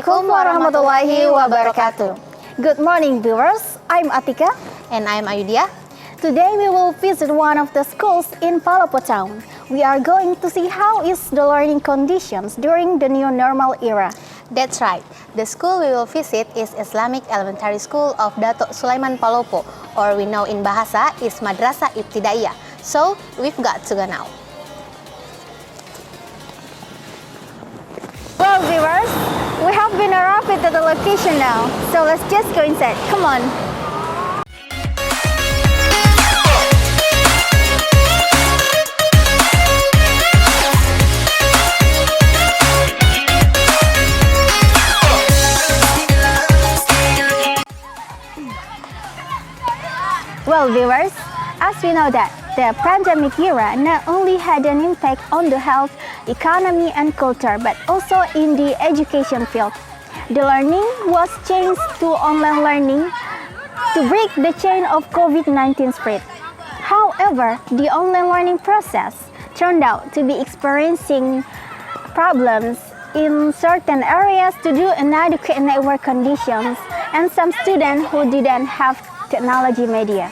Assalamualaikum warahmatullahi wabarakatuh. Good morning viewers, I'm Atika. And I'm Ayudhya. Today we will visit one of the schools in Palopo town. We are going to see how is the learning conditions during the new normal era. That's right. The school we will visit is Islamic Elementary School of Dato' Sulaiman Palopo, or we know in Bahasa is Madrasah Ibtidaiyah. So we've got to go now. Well viewers, we have been arrived at the location now, so let's just go inside. Come on. Well viewers, as we know that the pandemic era not only had an impact on the health, economy and culture, but also in the education field. The learning was changed to online learning to break the chain of COVID-19 spread. However, the online learning process turned out to be experiencing problems in certain areas to do inadequate network conditions and some students who didn't have technology media.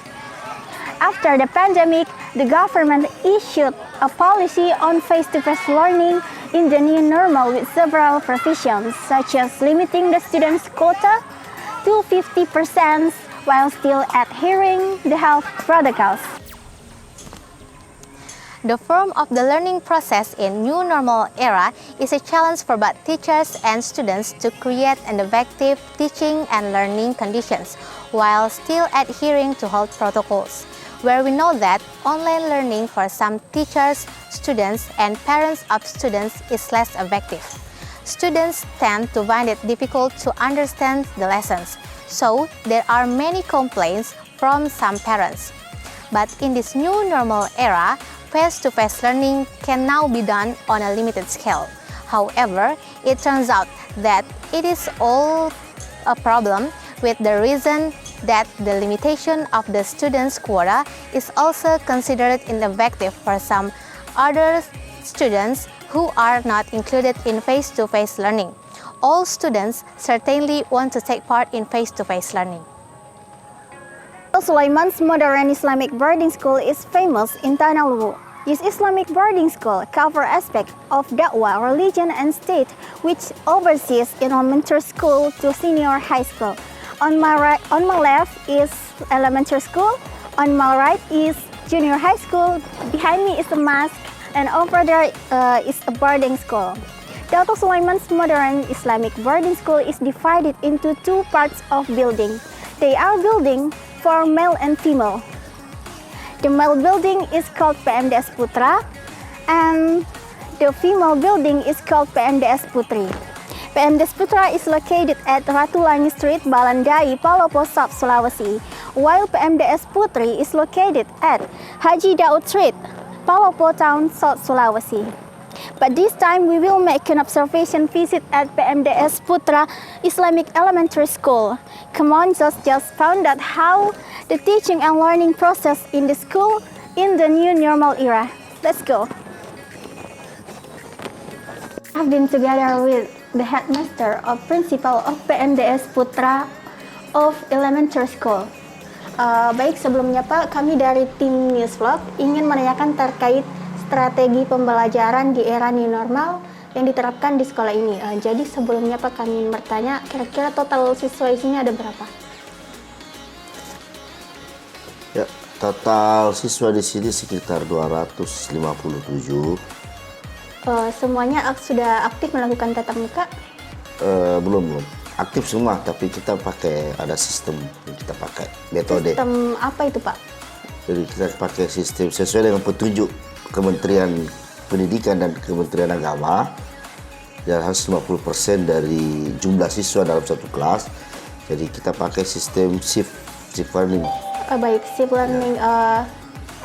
After the pandemic, the government issued a policy on face-to-face learning in the new normal with several provisions, such as limiting the students' quota to 50% while still adhering the health protocols. The form of the learning process in new normal era is a challenge for both teachers and students to create an effective teaching and learning conditions while still adhering to health protocols, where we know that online learning for some teachers, students, and parents of students is less effective. Students tend to find it difficult to understand the lessons, so there are many complaints from some parents. But in this new normal era, face-to-face learning can now be done on a limited scale. However, it turns out that it is all a problem with the reason that the limitation of the students' quota is also considered ineffective for some other students who are not included in face-to-face learning. All students certainly want to take part in face-to-face learning. Sulaiman's Modern Islamic Boarding School is famous in Tanah Luwu. This Islamic boarding school covers aspects of dakwah, religion, and state, which oversees elementary school to senior high school. On my left is elementary school, on my right is junior high school, behind me is a mosque, and over there is a boarding school. Dato' Sulaiman's Modern Islamic Boarding School is divided into two parts of building. They are building for male and female. The male building is called PMDS Putra, and the female building is called PMDS Putri. PMDS Putra is located at Ratulangi Street, Balandai, Palopo, South Sulawesi, while PMDS Putri is located at Haji Daud Street, Palopo Town, South Sulawesi. But this time we will make an observation visit at PMDS Putra Islamic Elementary School. Come on, just found out how the teaching and learning process in the school in the new normal era. Let's go. I've been together with the headmaster or principal of PMDS Putra of Elementary School. Baik, sebelumnya Pak, kami dari tim Newsvlog ingin menanyakan terkait strategi pembelajaran di era new normal yang diterapkan di sekolah ini. Jadi sebelumnya Pak, kami bertanya kira-kira total siswa isinya ada berapa? Ya, total siswa di sini sekitar 257. Semuanya sudah aktif melakukan tatap muka? Belum. Aktif semua, tapi kita pakai ada sistem yang kita pakai, metode. Sistem apa itu Pak? Jadi kita pakai sistem sesuai dengan petunjuk Kementerian Pendidikan dan Kementerian Agama. Dan harus 50% dari jumlah siswa dalam satu kelas. Jadi kita pakai sistem shift learning. Baik, shift learning.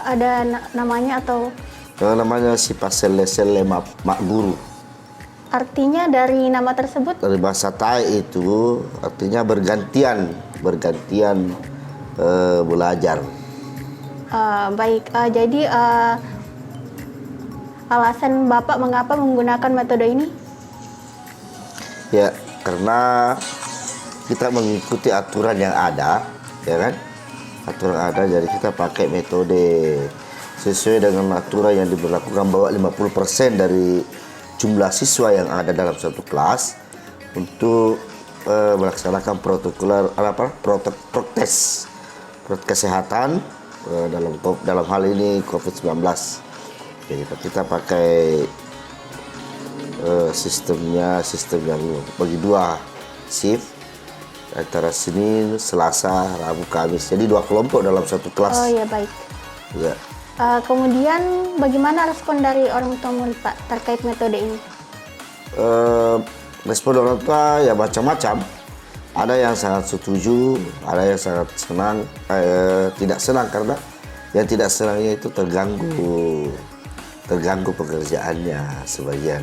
Ada namanya atau? Namanya Sipasele Mak Guru. Artinya dari nama tersebut? Dari bahasa Thai itu artinya bergantian belajar. Baik, jadi alasan Bapak mengapa menggunakan metode ini? Ya, karena kita mengikuti aturan yang ada, ya kan? Aturan ada, jadi kita pakai metode sesuai dengan aturan yang diberlakukan bahwa 50% dari jumlah siswa yang ada dalam satu kelas untuk melaksanakan prokes kesehatan dalam hal ini COVID-19. Jadi kita pakai sistem yang bagi 2 shift antara Senin, Selasa, Rabu, Kamis. Jadi 2 kelompok dalam satu kelas. Oh ya, baik. Ya. Kemudian bagaimana respon dari orang tua murid, Pak, terkait metode ini? Respon orang tua ya macam-macam. Ada yang sangat setuju, ada yang sangat senang, tidak senang karena yang tidak senangnya itu terganggu pekerjaannya sebagian.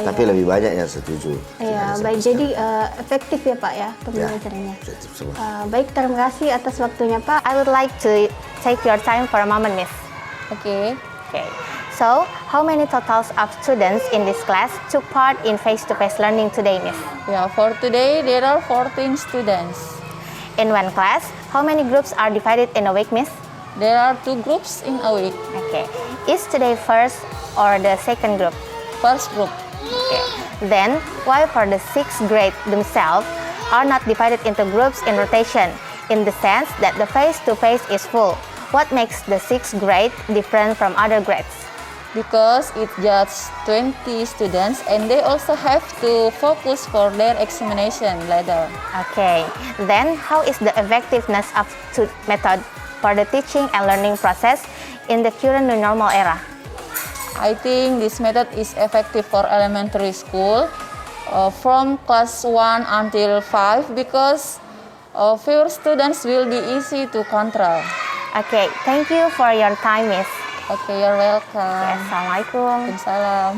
Tapi lebih banyak yang setuju. Iya, baik. Jadi efektif ya, Pak, ya pembelajarannya. Efektif semua. Baik, terima kasih atas waktunya, Pak. I would like to take your time for a moment, Miss. Okay. So, how many totals of students in this class took part in face-to-face learning today, Miss? Yeah, for today there are 14 students. In one class, how many groups are divided in a week, Miss? There are 2 groups in a week. Okay. Is today first or the second group? First group. Okay. Then, why for the 6th grade themselves are not divided into groups in rotation, in the sense that the face-to-face is full? What makes the 6th grade different from other grades? Because it just 20 students and they also have to focus for their examination later. Okay. Then, how is the effectiveness of method for the teaching and learning process in the current new normal era? I think this method is effective for elementary school from class 1 until 5 because fewer students will be easy to control. Okay, thank you for your time, Miss. Okay, you're welcome. Assalamualaikum. Waalaikumsalam.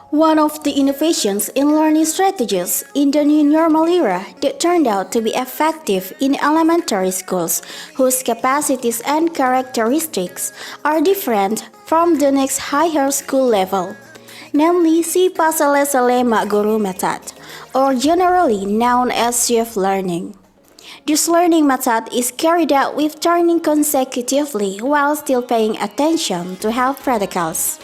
One of the innovations in learning strategies in the new normal era that turned out to be effective in elementary schools, whose capacities and characteristics are different from the next higher school level, namely Sifat Sele-Sele Mak Guru method, or generally known as shift learning. This learning method is carried out with turning consecutively while still paying attention to health protocols.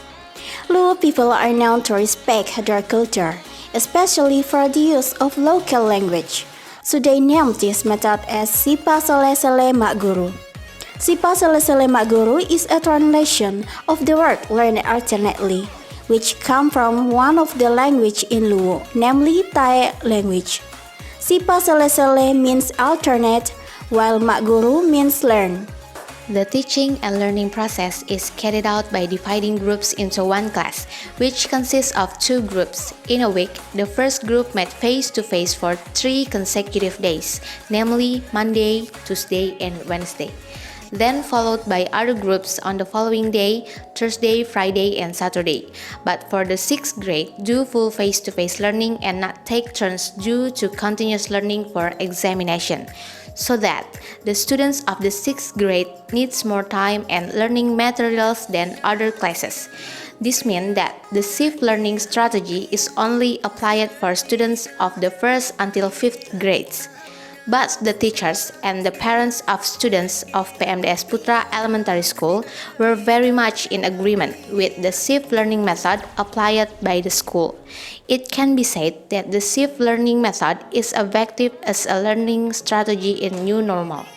Luo people are known to respect their culture, especially for the use of local language, so they named this method as Sifat Sele-Sele Mak Guru. Sifat Sele-Sele Mak Guru is a translation of the word learn alternately, which come from one of the language in Luo, namely Tae language. Sifat Sele-Sele means alternate, while Mak Guru means learn. The teaching and learning process is carried out by dividing groups into one class, which consists of 2 groups. In a week, the first group met face-to-face for 3 consecutive days, namely Monday, Tuesday, and Wednesday. Then followed by other groups on the following day, Thursday, Friday, and Saturday. But for the 6th grade, do full face-to-face learning and not take turns due to continuous learning for examination, so that the students of the 6th grade needs more time and learning materials than other classes. This means that the shift learning strategy is only applied for students of the 1st until 5th grades. But the teachers and the parents of students of PMDS Putra Elementary School were very much in agreement with the shift learning method applied by the school. It can be said that the shift learning method is effective as a learning strategy in new normal.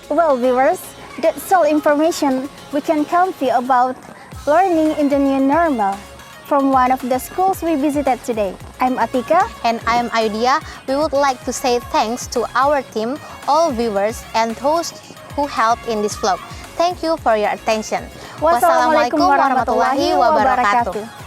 Well, viewers, that's all information we can convey about learning in the new normal from one of the schools we visited today. I'm Atika. And I am Ayudhya. We would like to say thanks to our team, all viewers, and those who helped in this vlog. Thank you for your attention. Wassalamualaikum warahmatullahi wabarakatuh.